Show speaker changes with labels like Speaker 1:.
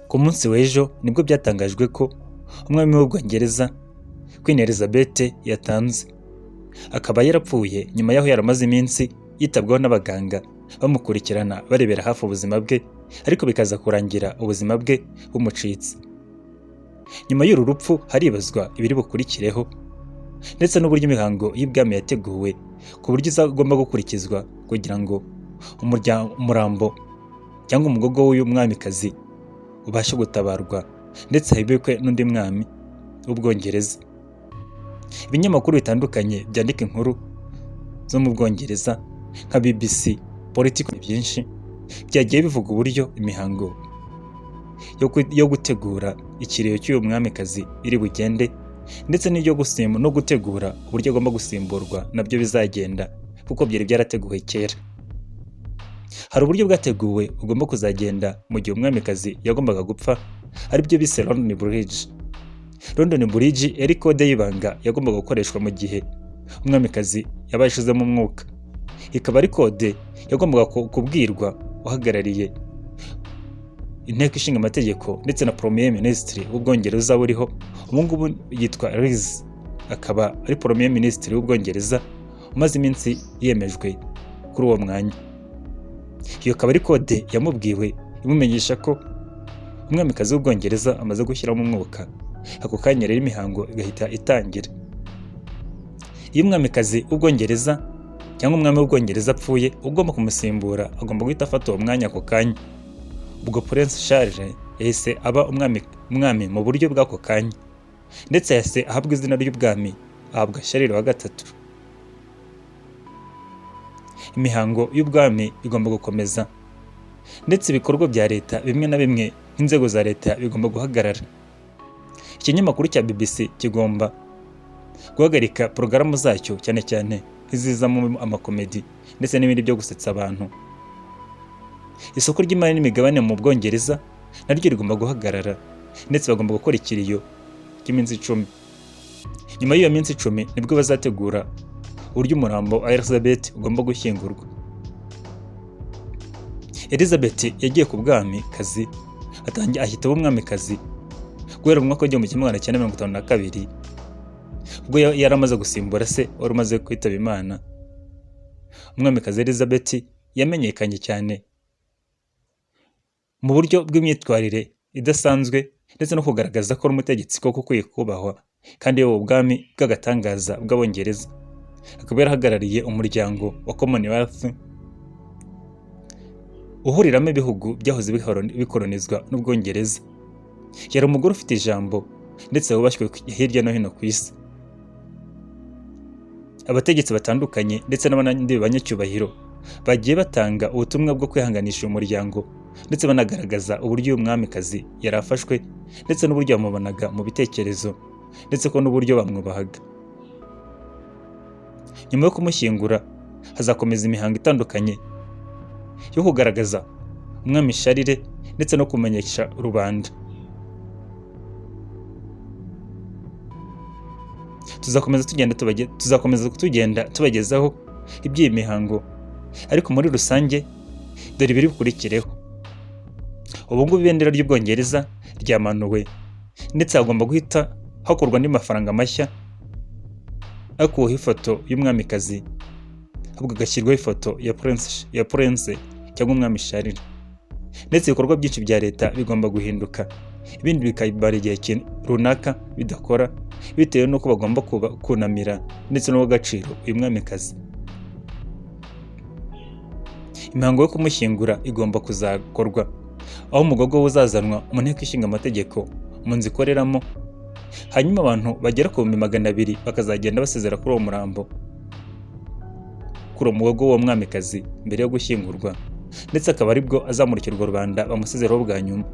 Speaker 1: Ku munsi w'ejo nibwo byatangajwe ko umwami w'Ubwongereza Queen Elizabeth yatanze, akaba yarapfuye nyuma y'aho yaramaze iminsi yitabwaho n'abaganga bamukurikirana barebera hafi ubuzima bwe, ariko bikaza kurangira ubuzima bwe bumucitse. Nyuma y'uru rupfu haribazwa ibiri bukurikireho ndetse n'uburyo imihango y'ibwami yateguwe ku buryo izagomba gukurikizwa kugira ngo umurambo cyangwa umugogo w'uyu mwamikazi ubashe gutabarwa ndetse hibikwe n'undi mwami w'Ubwongereza. Ibinyamakuru bitandukanye byandika inkuru zo mu Bwongereza nka BBC, Politico byinshi byagiye bivuga uburyo imihango yo gutegura ikiriyo cy'uyu mwamikazi iri bugende ndetse no gutegura uburyo agomba gusimburwa nabyo bizagenda kuko byari byarateguwe kera. Hari uburyo bwateguwe ugomba kuzagenda mu gihe umwamikazi yagombaga gupfa, aribyo bise London Bridge. London Bridge yari kode y'ibanga yagombaga gukoreshwa mu gihe umwamikazi yabaye ashizemo umwuka. Ikaba ari kode yagombaga kubwirwa uhagarariye inteko ishinga amategeko ndetse na Premier Ministre w'Ubwongereza buriho ubu ngubu yitwa Liz, akaba ari Premier Ministre w'Ubwongereza umaze iminsi yemejwe kuri uwo mwanya. Iyo akaba ari kode yamubwiwe imumenyesha ko umwamikazi w'Ubwongereza amaze gushyiramo umwuka. Ako kanya rero imihango igahita itangira. Iyo umwamikazi w'Ubwongereza cyangwa umwami w'Ubwongereza apfuye, ugomba kumusimbura agomba guhita afata uwo mwanya ako kanya. Ubwo Prince Charles yahise aba umwami mu buryo bw'ako kanya, ndetse yahise ahabwa izina ry'ubwami, ahabwa Charles wa gatatu. Imihango y'ubwami igomba gukomeza ndetse ibikorwa bya leta bimwe na bimwe nk'inzego za leta bigomba guhagarara. Ikinyamakuru cya BBC kigomba guhagarika porogaramu zacyo cyane cyane izizamo amakomedi ndetse n'ibindi byo gusetsa abantu. Isoko ry'imari n'imigabane mu Bwongereza naryo rigomba guhagarara ndetse bagomba gukora ikiriyo cy'iminsi 10. Nyuma y'iyo minsi 10 nibwo bazategura uburyo umurambo wa Elizabeth ugomba gushyingurwa. Elizabeth yagiye ku bwami kazi ahita aba umwamikazi guhera mu mwaka w'igihumbi kimwe magana cyenda 1952 ubwo yari amaze gusimbura se wari umaze kwitaba Imana. Umwamikazi Elizabeth yamenyekanye cyane mu buryo bw'imyitwarire idasanzwe ndetse no kugaragaza ko ari umutegetsi koko ukwiye kubahwa kandi yoboye ubwami bw'agatangaza bw'Abongereza. Akaba yarahagarariye umuryango wa Commonwealth uhuriramo ibihugu byahoze bikolonizwa n'Ubwongereza. Yari umugore ufite ijambo ndetse wubashywe hirya no hino ku isi. Abategetsi batandukanye ndetse n'abandi banyacyubahiro bagiye batanga ubutumwa bwo kwihanganisha umuryango ndetse banagaragaza uburyo uyu mwamikazi yari afashwe ndetse n'uburyo bamubonaga mu bitekerezo ndetse ko n'uburyo bamwubahaga. Nyuma yo kumushyingura hazakomeza imihango itandukanye yo kugaragaza umwami Charles ndetse no kumenyesha rubanda. Tuzakomeza tugenda tubagezaho iby'iyi mihango, ariko muri rusange dore ibiri bukurikireho. Ubu ngubu ibendera ry'Ubwongereza ryamanuwe ndetse hagomba guhita hakorwa andi mafaranga mashya akuweho ifoto y'umwamikazi, ahubwo agashyirwaho ifoto ya Prince cyangwa umwami Charles. Ndetse ibikorwa byinshi bya leta bigomba guhinduka, ibindi bikabara igihe runaka bidakora bitewe n'uko bagomba kunamira ndetse n'uw'agaciro uyu mwamikazi. Imihango yo kumushyingura igomba kuzakorwa aho umugogo uzazanwa mu nteko ishinga amategeko mu nzu ikoreramo, hanyuma abantu bagera ku 200 bakazagenda basezera kuri uwo murambo, kuri uwo mugogo w'uwo mwamikazi mbere yo gushyingurwa, ndetse akaba aribwo azamurikirwa rubanda bamusezeraho bwa nyuma.